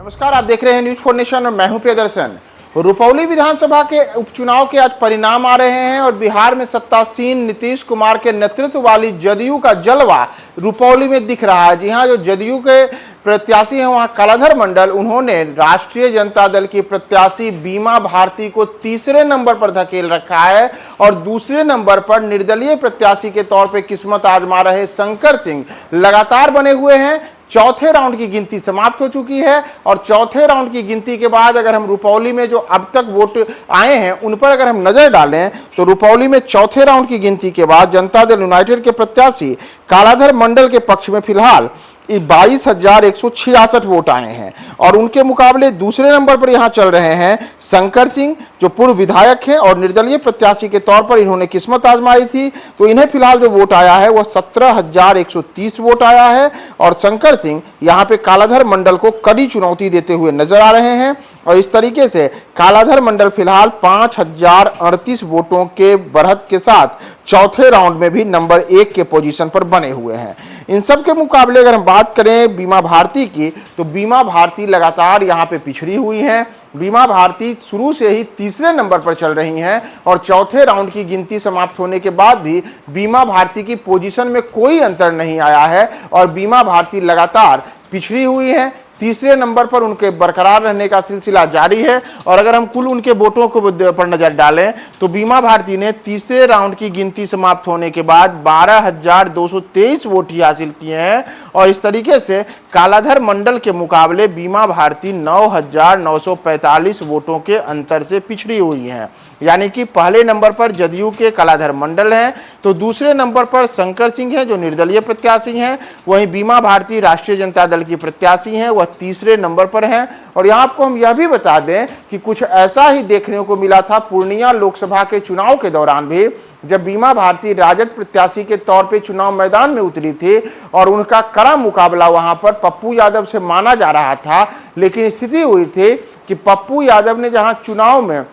नमस्कार, आप देख रहे हैं न्यूज 4 नेशन और मैं हूं प्रियदर्शन। रुपौली विधानसभा के उपचुनाव के आज परिणाम आ रहे हैं और बिहार में सत्तासीन नीतीश कुमार के नेतृत्व वाली जदयू का जलवा रुपौली में दिख रहा है। जी हां, जो जदयू के प्रत्याशी हैं वहां कालाधर मंडल, उन्होंने राष्ट्रीय जनता दल की प्रत्याशी बीमा भारती को तीसरे नंबर पर धकेल रखा है और दूसरे नंबर पर निर्दलीय प्रत्याशी के तौर पर किस्मत आजमा रहे शंकर सिंह लगातार बने हुए हैं। चौथे राउंड की गिनती समाप्त हो चुकी है और चौथे राउंड की गिनती के बाद अगर हम रुपौली में जो अब तक वोट आए हैं उन पर अगर हम नजर डालें तो रुपौली में चौथे राउंड की गिनती के बाद जनता दल यूनाइटेड के प्रत्याशी कालाधर मंडल के पक्ष में फिलहाल 22,166 वोट आए हैं और उनके मुकाबले दूसरे नंबर पर यहां चल रहे हैं शंकर सिंह, जो पूर्व विधायक हैं और निर्दलीय प्रत्याशी के तौर पर इन्होंने किस्मत आजमाई थी। तो इन्हें फिलहाल जो वोट आया है वह 17,130 वोट आया है और शंकर सिंह यहां पे कालाधर मंडल को कड़ी चुनौती देते हुए नजर आ रहे हैं और इस तरीके से कालाधर मंडल फिलहाल 5,038 वोटों के बढ़त के साथ चौथे राउंड में भी नंबर 1 के पोजीशन पर बने हुए हैं। इन सब के मुकाबले अगर हम बात करें बीमा भारती की, तो बीमा भारती लगातार यहां पे पिछड़ी हुई है। बीमा भारती शुरू से ही तीसरे नंबर पर चल रही हैं और चौथे राउंड की गिनती समाप्त होने के बाद भी बीमा भारती की पोजीशन में कोई अंतर नहीं आया है और बीमा भारती लगातार पिछड़ी हुई है। तीसरे नंबर पर उनके बरकरार रहने का सिलसिला जारी है और अगर हम कुल उनके वोटों को पर नजर डालें तो बीमा भारती ने तीसरे राउंड की गिनती समाप्त होने के बाद 12,223 वोट ही हासिल किए हैं और इस तरीके से कालाधर मंडल के मुकाबले बीमा भारती 9,945 वोटों के अंतर से पिछड़ी हुई है। यानी कि पहले नंबर पर जदयू के कालाधर मंडल हैं, तो दूसरे नंबर पर शंकर सिंह हैं जो निर्दलीय प्रत्याशी हैं, वहीं बीमा भारती राष्ट्रीय जनता दल की प्रत्याशी हैं, वह तीसरे नंबर पर हैं। और यहाँ आपको हम यह भी बता दें कि कुछ ऐसा ही देखने को मिला था पूर्णिया लोकसभा के चुनाव के दौरान भी, जब बीमा भारती राजद प्रत्याशी के तौर पे चुनाव मैदान में उतरी थी और उनका कड़ा मुकाबला वहां पर पप्पू यादव से माना जा रहा था। लेकिन स्थिति हुई थी कि पप्पू यादव ने जहां चुनाव में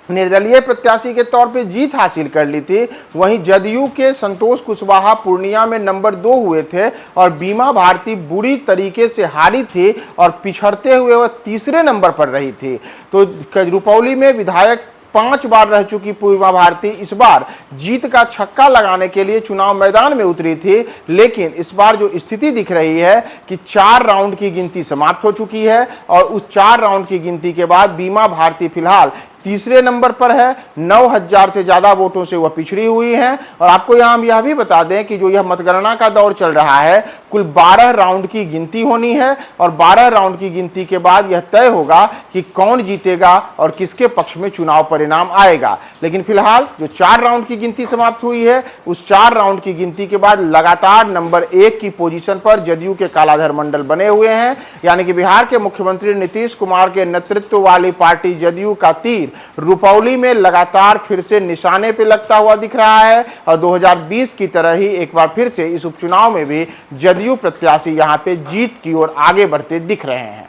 निर्दलीय प्रत्याशी के तौर पे जीत हासिल कर ली थी, वहीं जदयू के संतोष कुशवाहा पूर्णिया में नंबर 2 हुए थे और बीमा भारती बुरी तरीके से हारी थी और पिछड़ते हुए वह तीसरे नंबर पर रही थी। तो रुपौली में विधायक 5 बार रह चुकी बीमा भारती इस बार जीत का छक्का लगाने के लिए चुनाव मैदान में उतरी थी। लेकिन इस बार जो स्थिति दिख रही है कि 4 राउंड की गिनती समाप्त हो चुकी है और उस 4 राउंड की गिनती के बाद बीमा भारती फिलहाल तीसरे नंबर पर है। 9,000 से ज्यादा वोटों से वह पिछड़ी हुई है और आपको यहां हम यह भी बता दें कि जो यह मतगणना का दौर चल रहा है, कुल 12 राउंड की गिनती होनी है और 12 राउंड की गिनती के बाद यह तय होगा कि कौन जीतेगा और किसके पक्ष में चुनाव परिणाम आएगा। लेकिन फिलहाल जो 4 राउंड की गिनती समाप्त हुई है, उस 4 राउंड की गिनती के बाद लगातार नंबर 1 की पोजीशन पर जदयू के कालाधर मंडल बने हुए हैं। यानी कि बिहार के मुख्यमंत्री नीतीश कुमार के नेतृत्व वाली पार्टी जदयू का तीर रुपौली में लगातार फिर से निशाने पे लगता हुआ दिख रहा है और 2020 की तरह ही एक बार फिर से इस उपचुनाव में भी जदयू प्रत्याशी यहां पे जीत की ओर आगे बढ़ते दिख रहे हैं।